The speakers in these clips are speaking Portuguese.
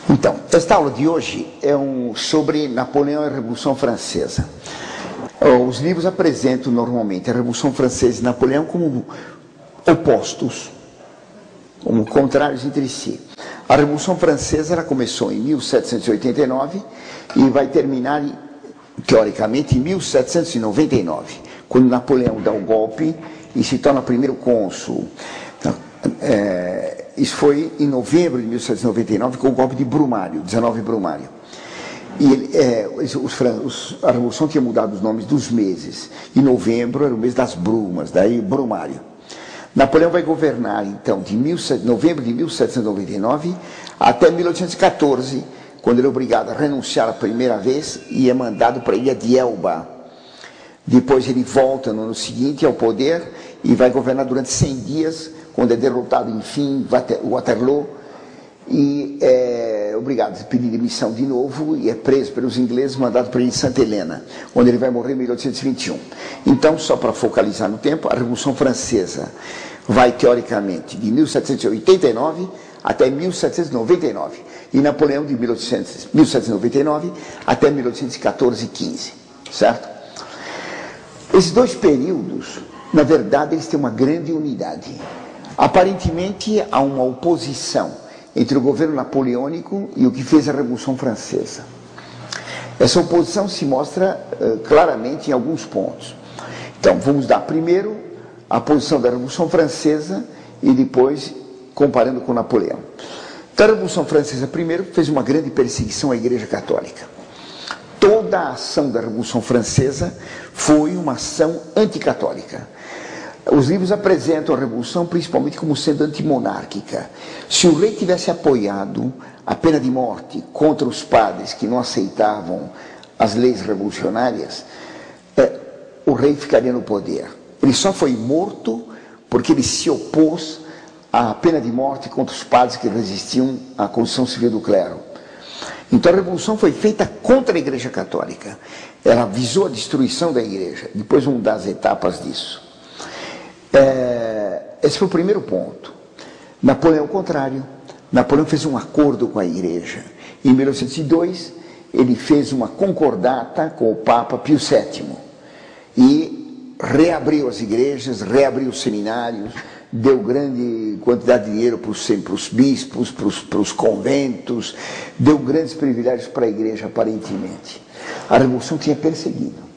Então, esta aula de hoje é sobre Napoleão e a Revolução Francesa. Os livros apresentam normalmente a Revolução Francesa e Napoleão como opostos, como contrários entre si. A Revolução Francesa ela começou em 1789 e vai terminar, teoricamente, em 1799, quando Napoleão dá o golpe e se torna primeiro cônsul. Isso foi em novembro de 1799, com o golpe de Brumário, 19 Brumário. E a Revolução tinha mudado os nomes dos meses. Em novembro era o mês das brumas, daí Brumário. Napoleão vai governar, então, de novembro de 1799 até 1814, quando ele é obrigado a renunciar a primeira vez e é mandado para a ilha de Elba. Depois ele volta no ano seguinte ao poder e vai governar durante 100 dias, quando é derrotado, enfim, Waterloo, e é obrigado a pedir demissão de novo, e é preso pelos ingleses, mandado para ele em Santa Helena, onde ele vai morrer em 1821. Então, só para focalizar no tempo, a Revolução Francesa vai, teoricamente, de 1789 até 1799, e Napoleão de 1799 até 1814 e 15, certo? Esses dois períodos, na verdade, eles têm uma grande unidade. Aparentemente, há uma oposição entre o governo napoleônico e o que fez a Revolução Francesa. Essa oposição se mostra claramente em alguns pontos. Então, vamos dar primeiro a posição da Revolução Francesa e depois comparando com Napoleão. Então, a Revolução Francesa, primeiro, fez uma grande perseguição à Igreja Católica. Toda a ação da Revolução Francesa foi uma ação anticatólica. Os livros apresentam a Revolução principalmente como sendo antimonárquica. Se o rei tivesse apoiado a pena de morte contra os padres que não aceitavam as leis revolucionárias, o rei ficaria no poder. Ele só foi morto porque ele se opôs à pena de morte contra os padres que resistiam à Constituição Civil do Clero. Então a Revolução foi feita contra a Igreja Católica. Ela visou a destruição da Igreja. Depois vamos dar as etapas disso. Esse foi o primeiro ponto. Napoleão, ao contrário, Napoleão fez um acordo com a Igreja. Em 1802, ele fez uma concordata com o Papa Pio VII e reabriu as igrejas, reabriu os seminários, deu grande quantidade de dinheiro para os bispos, para os conventos, deu grandes privilégios para a Igreja, aparentemente. A Revolução tinha perseguido.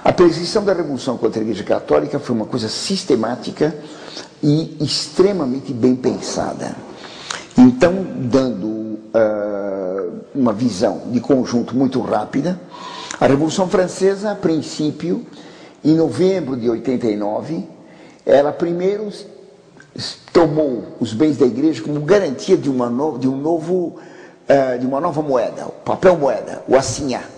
A perseguição da Revolução contra a Igreja Católica foi uma coisa sistemática e extremamente bem pensada. Então, dando uma visão de conjunto muito rápida, a Revolução Francesa, a princípio, em novembro de 89, ela primeiro tomou os bens da Igreja como garantia de uma nova moeda, o papel moeda, o assignat.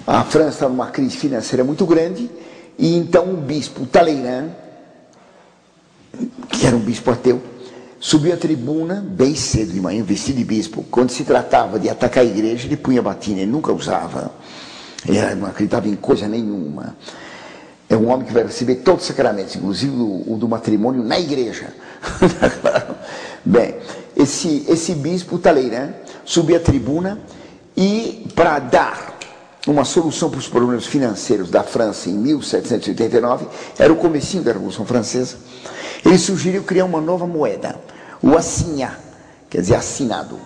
A França estava numa crise financeira muito grande, e então o bispo Talleyrand, que era um bispo ateu, subiu à tribuna bem cedo de manhã, vestido de bispo. Quando se tratava de atacar a igreja, ele punha batina, ele nunca usava. Ele não acreditava em coisa nenhuma. É um homem que vai receber todos os sacramentos, inclusive o do matrimônio, na igreja. Bem, esse bispo Talleyrand subiu à tribuna e, para dar uma solução para os problemas financeiros da França em 1789, era o comecinho da Revolução Francesa, ele sugeriu criar uma nova moeda, o assignat, quer dizer, assinado.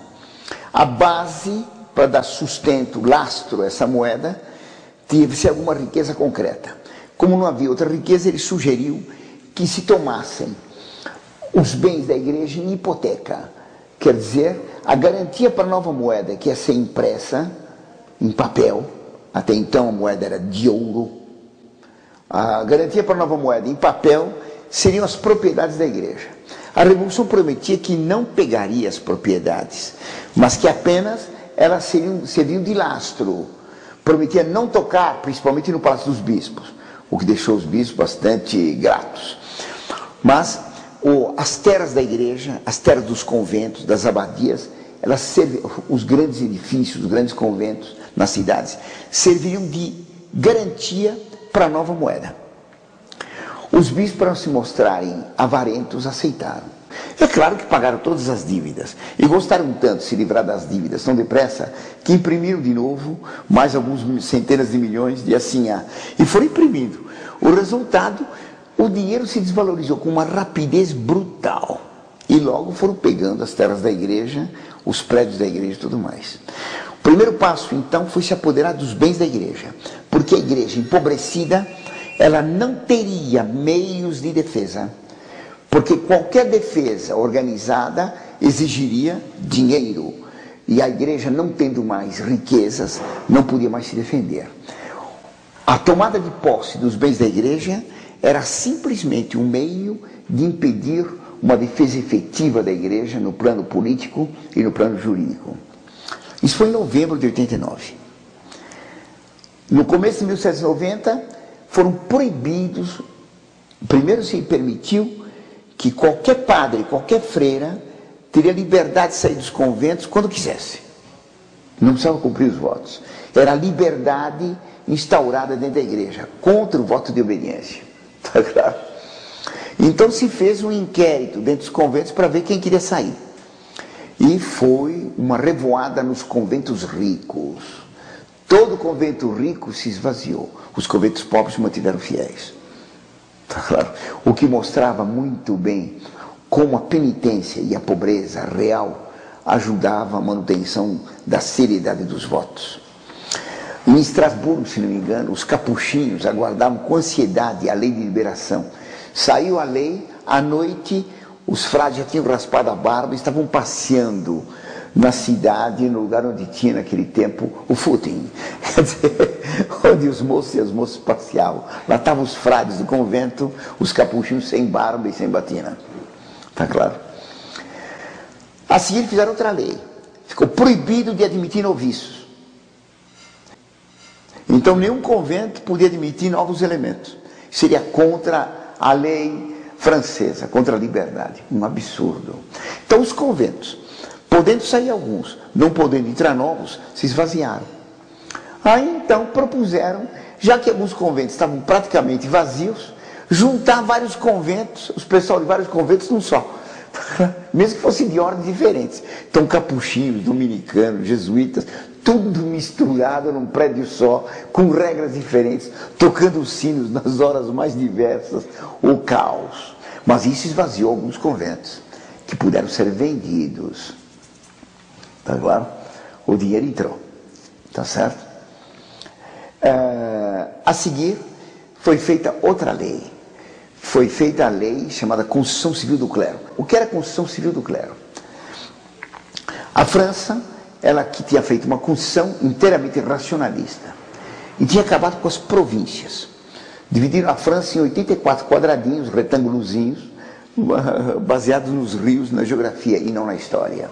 A base para dar sustento, lastro a essa moeda, tinha que ser alguma riqueza concreta. Como não havia outra riqueza, ele sugeriu que se tomassem os bens da igreja em hipoteca, quer dizer, a garantia para a nova moeda, que ia ser impressa em papel. Até então a moeda era de ouro. A garantia para a nova moeda em papel seriam as propriedades da igreja. A Revolução prometia que não pegaria as propriedades, mas que apenas elas seriam de lastro. Prometia não tocar, principalmente no Palácio dos Bispos, o que deixou os bispos bastante gratos. Mas as terras da igreja, as terras dos conventos, das abadias, os grandes edifícios, os grandes conventos nas cidades, serviriam de garantia para a nova moeda. Os bispos, para não se mostrarem avarentos, aceitaram. É claro que pagaram todas as dívidas e gostaram tanto de se livrar das dívidas tão depressa que imprimiram de novo mais alguns centenas de milhões de assim-á. E foram imprimindo. O resultado, o dinheiro se desvalorizou com uma rapidez brutal. E logo foram pegando as terras da igreja, os prédios da igreja e tudo mais. O primeiro passo, então, foi se apoderar dos bens da igreja. Porque a igreja empobrecida, ela não teria meios de defesa. Porque qualquer defesa organizada exigiria dinheiro. E a igreja, não tendo mais riquezas, não podia mais se defender. A tomada de posse dos bens da igreja era simplesmente um meio de impedir uma defesa efetiva da igreja no plano político e no plano jurídico. Isso foi em novembro de 89. No começo de 1790, foram proibidos, primeiro se permitiu que qualquer padre, qualquer freira, teria liberdade de sair dos conventos quando quisesse. Não precisava cumprir os votos. Era a liberdade instaurada dentro da igreja, contra o voto de obediência. Está claro? Então se fez um inquérito dentro dos conventos para ver quem queria sair. E foi uma revoada nos conventos ricos. Todo convento rico se esvaziou. Os conventos pobres se mantiveram fiéis. Tá claro? O que mostrava muito bem como a penitência e a pobreza real ajudavam a manutenção da seriedade dos votos. Em Estrasburgo, se não me engano, os capuchinhos aguardavam com ansiedade a lei de liberação. Saiu a lei, à noite, os frades já tinham raspado a barba e estavam passeando na cidade, no lugar onde tinha naquele tempo o footing, quer dizer, onde os moços e as moças passeavam. Lá estavam os frades do convento, os capuchinhos sem barba e sem batina. Está claro? A seguir fizeram outra lei. Ficou proibido de admitir noviços. Então nenhum convento podia admitir novos elementos. Seria contra a lei francesa, contra a liberdade. Um absurdo. Então os conventos, podendo sair alguns, não podendo entrar novos, se esvaziaram. Aí então propuseram, já que alguns conventos estavam praticamente vazios, juntar vários conventos, os pessoal de vários conventos num só. Mesmo que fossem de ordens diferentes. Então capuchinhos, dominicanos, jesuítas, tudo misturado num prédio só, com regras diferentes, tocando os sinos nas horas mais diversas, o caos. Mas isso esvaziou alguns conventos, que puderam ser vendidos. Tá claro? O dinheiro entrou. Tá certo? A seguir, foi feita outra lei. Foi feita a lei chamada Constituição Civil do Clero. O que era a Constituição Civil do Clero? A França, ela que tinha feito uma Constituição inteiramente racionalista e tinha acabado com as províncias. Dividiram a França em 84 quadradinhos, retângulozinhos, baseados nos rios, na geografia e não na história.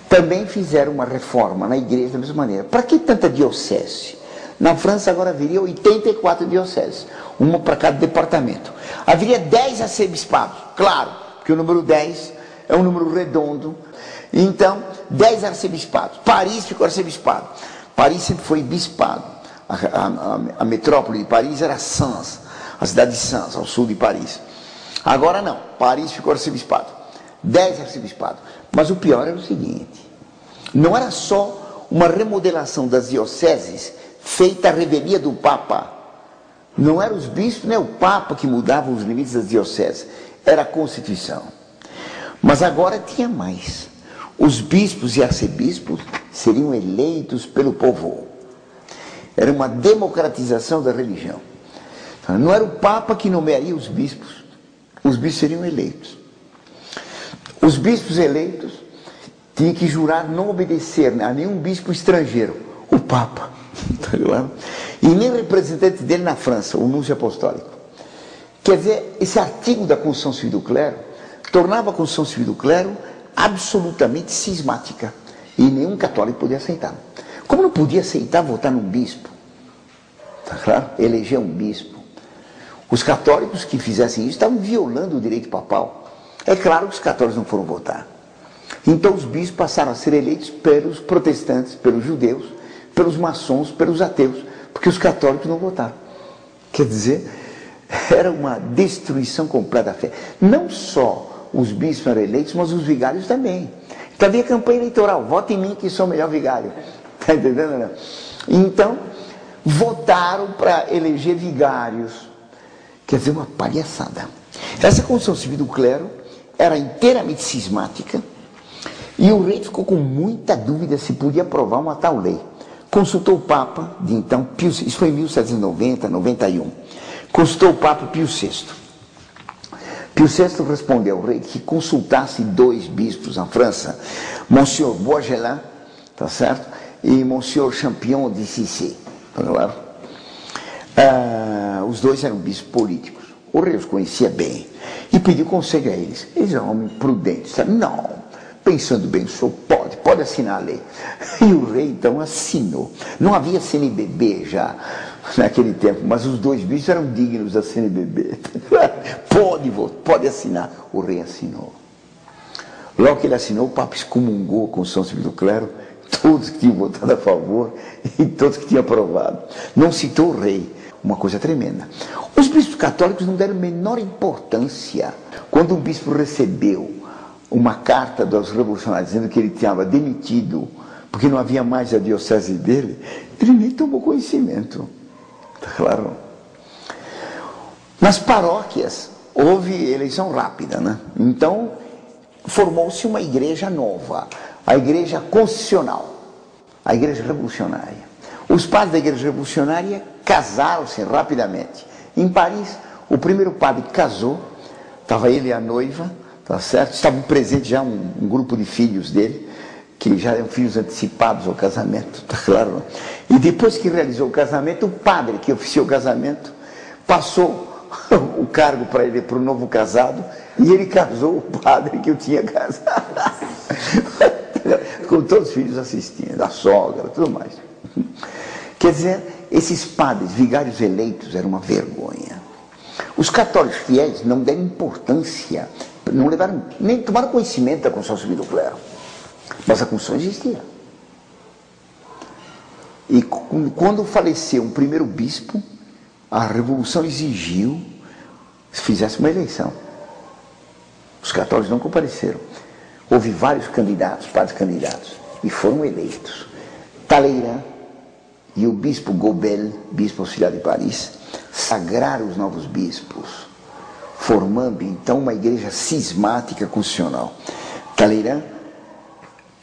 Também fizeram uma reforma na igreja da mesma maneira. Para que tanta diocese? Na França agora haveria 84 dioceses, uma para cada departamento. Haveria 10 arcebispados, claro, porque o número 10 é um número redondo. Então, 10 arcebispados. Paris ficou arcebispado. Paris sempre foi bispado. A metrópole de Paris era Sens, a cidade de Sens, ao sul de Paris. Agora não, Paris ficou arcebispado. 10 arcebispados. Mas o pior era o seguinte, não era só uma remodelação das dioceses feita à revelia do Papa. Não eram os bispos nem o Papa que mudavam os limites das dioceses. Era a Constituição. Mas agora tinha mais. Os bispos e arcebispos seriam eleitos pelo povo. Era uma democratização da religião. Não era o Papa que nomearia os bispos seriam eleitos. Os bispos eleitos tinham que jurar não obedecer a nenhum bispo estrangeiro, o Papa. E nem representante dele na França, o núncio apostólico. Quer dizer, esse artigo da Constituição Civil do Clero tornava a Constituição Civil do Clero absolutamente cismática. E nenhum católico podia aceitar. Como não podia aceitar votar num bispo? Tá claro? Eleger um bispo. Os católicos que fizessem isso estavam violando o direito papal. É claro que os católicos não foram votar. Então os bispos passaram a ser eleitos pelos protestantes, pelos judeus, pelos maçons, pelos ateus, porque os católicos não votaram. Quer dizer, era uma destruição completa da fé. Não só os bispos eram eleitos, mas os vigários também. Então havia campanha eleitoral, vota em mim que sou o melhor vigário. Está entendendo, né? Então, votaram para eleger vigários. Quer dizer, uma palhaçada. Essa Constituição Civil do Clero era inteiramente cismática e o rei ficou com muita dúvida se podia aprovar uma tal lei. Consultou o Papa, de então, isso foi em 1790, 91. Consultou o Papa Pio VI. Pio VI respondeu ao rei que consultasse 2 bispos na França, Monsieur Bourgelin, tá certo? E Monsieur Champion de Cissé, tá claro? Os 2 eram bispos políticos. O rei os conhecia bem e pediu conselho a eles. Eles eram homens prudentes, sabe? Não, pensando bem, o senhor pode assinar a lei. E o rei então assinou. Não havia CNBB já naquele tempo, mas os 2 bispos eram dignos da CNBB. Pode assinar. O rei assinou. Logo que ele assinou, o Papa excomungou a Constituição Civil do Clero, todos que tinham votado a favor e todos que tinham aprovado. Não citou o rei, uma coisa tremenda. Os bispos católicos não deram menor importância. Quando um bispo recebeu uma carta dos revolucionários dizendo que ele estava demitido porque não havia mais a diocese dele, ele nem tomou conhecimento. Tá claro? Nas paróquias houve eleição rápida, né? Então formou-se uma igreja nova, a igreja constitucional, a igreja revolucionária. Os padres da igreja revolucionária casaram-se rapidamente. Em Paris, o primeiro padre casou, estava ele e a noiva, tá certo? Estavam presentes já um grupo de filhos dele, que já eram filhos antecipados ao casamento, tá claro? E depois que realizou o casamento, o padre que oficiou o casamento passou o cargo para ele, para o novo casado, e ele casou o padre que eu tinha casado. Com todos os filhos assistindo, a sogra, tudo mais. Quer dizer, esses padres, vigários eleitos, era uma vergonha. Os católicos fiéis não deram importância, não levaram, nem tomaram conhecimento da Constituição Civil do Clero. Mas a Constituição existia. E quando faleceu um primeiro bispo, a Revolução exigiu que fizesse uma eleição. Os católicos não compareceram. Houve vários candidatos, padres candidatos, e foram eleitos. Talleyrand e o bispo Gobel, bispo auxiliar de Paris, sagraram os novos bispos, formando então uma igreja cismática constitucional. Talleyrand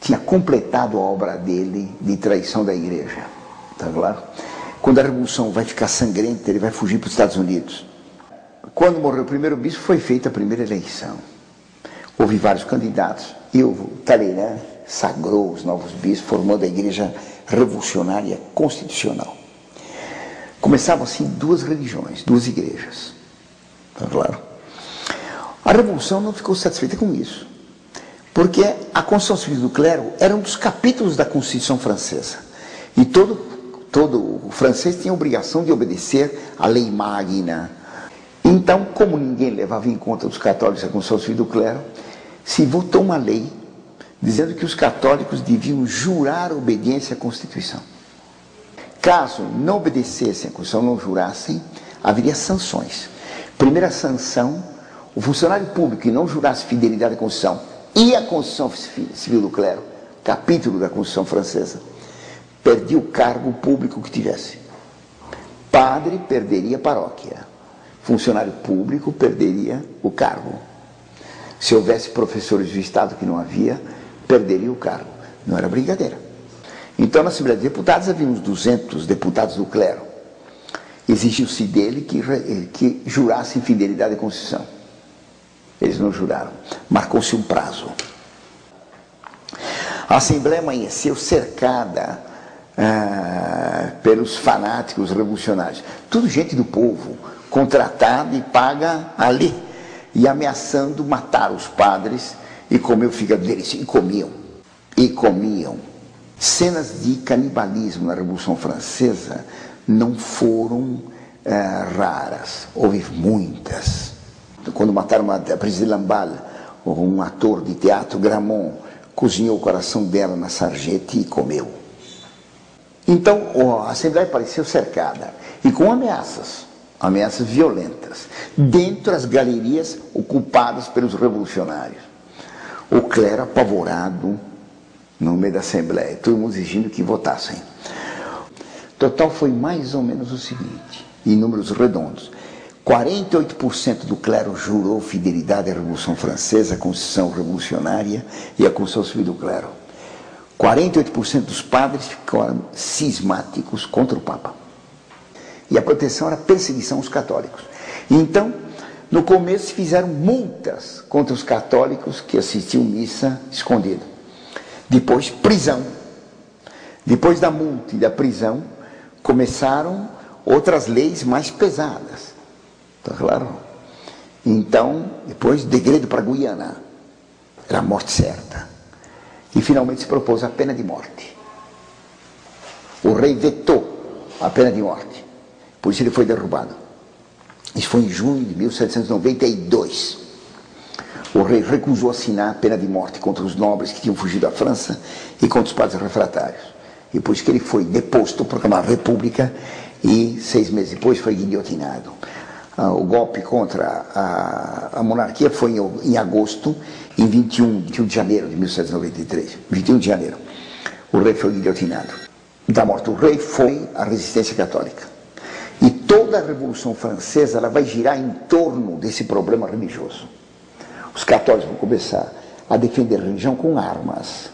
tinha completado a obra dele de traição da igreja, tá claro? Quando a Revolução vai ficar sangrenta, ele vai fugir para os Estados Unidos. Quando morreu o primeiro bispo, foi feita a primeira eleição. Houve vários candidatos e o Talleyrand sagrou os novos bispos, formando a igreja revolucionária constitucional. Começavam assim 2 religiões, 2 igrejas, tá claro? A Revolução não ficou satisfeita com isso, porque a Constituição Civil do Clero era um dos capítulos da Constituição francesa. E todo francês tinha a obrigação de obedecer à lei magna. Então, como ninguém levava em conta os católicos a Constituição Civil do Clero, se votou uma lei dizendo que os católicos deviam jurar obediência à Constituição. Caso não obedecessem à Constituição, não jurassem, haveria sanções. Primeira sanção, o funcionário público que não jurasse fidelidade à Constituição e à Constituição Civil do Clero, capítulo da Constituição francesa, perdia o cargo público que tivesse. Padre perderia a paróquia. Funcionário público perderia o cargo. Se houvesse professores do Estado, que não havia, perderia o cargo. Não era brincadeira. Então, na Assembleia de Deputados, havia uns 200 deputados do clero. Exigiu-se dele que jurassem fidelidade à Constituição. Eles não juraram. Marcou-se um prazo. A Assembleia amanheceu cercada pelos fanáticos revolucionários. Tudo gente do povo, contratada e paga ali, e ameaçando matar os padres e comer o fígado deles. E comiam. Cenas de canibalismo na Revolução Francesa não foram raras, houve muitas. Quando mataram a Brigitte Lamballe, um ator de teatro, Gramont, cozinhou o coração dela na sarjeta e comeu. Então a Assembleia pareceu cercada, e com ameaças. ameaças violentas, dentro das galerias ocupadas pelos revolucionários. O clero apavorado no meio da Assembleia, todo mundo exigindo que votassem. O total foi mais ou menos o seguinte, em números redondos: 48% do clero jurou fidelidade à Revolução Francesa, à Constituição Revolucionária e à Constituição Civil do Clero. 48% dos padres ficaram cismáticos contra o Papa. E a proteção era perseguição aos católicos. Então, no começo fizeram multas contra os católicos que assistiam missa escondido. Depois, prisão. Depois da multa e da prisão, começaram outras leis mais pesadas. Está claro? Então, depois, degredo para Guiana. Era a morte certa. E finalmente se propôs a pena de morte. O rei vetou a pena de morte. Por isso ele foi derrubado. Isso foi em junho de 1792. O rei recusou assinar a pena de morte contra os nobres que tinham fugido da França e contra os padres refratários. E por isso que ele foi deposto, proclamado república, e 6 meses depois foi guilhotinado. O golpe contra a monarquia foi em agosto, em 21 de janeiro de 1793. 21 de janeiro. O rei foi guilhotinado. Da morte do rei foi a resistência católica. E toda a Revolução Francesa ela vai girar em torno desse problema religioso. Os católicos vão começar a defender a religião com armas.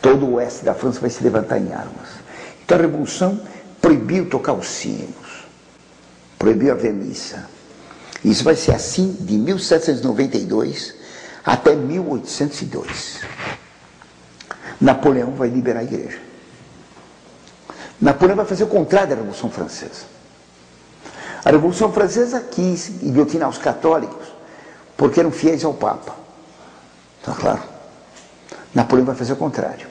Todo o oeste da França vai se levantar em armas. Então a Revolução proibiu tocar os sinos, proibiu haver missa. Isso vai ser assim de 1792 até 1802. Napoleão vai liberar a igreja. Napoleão vai fazer o contrário da Revolução Francesa. A Revolução Francesa quis guilhotinar os católicos porque eram fiéis ao Papa. Está claro? Napoleão vai fazer o contrário.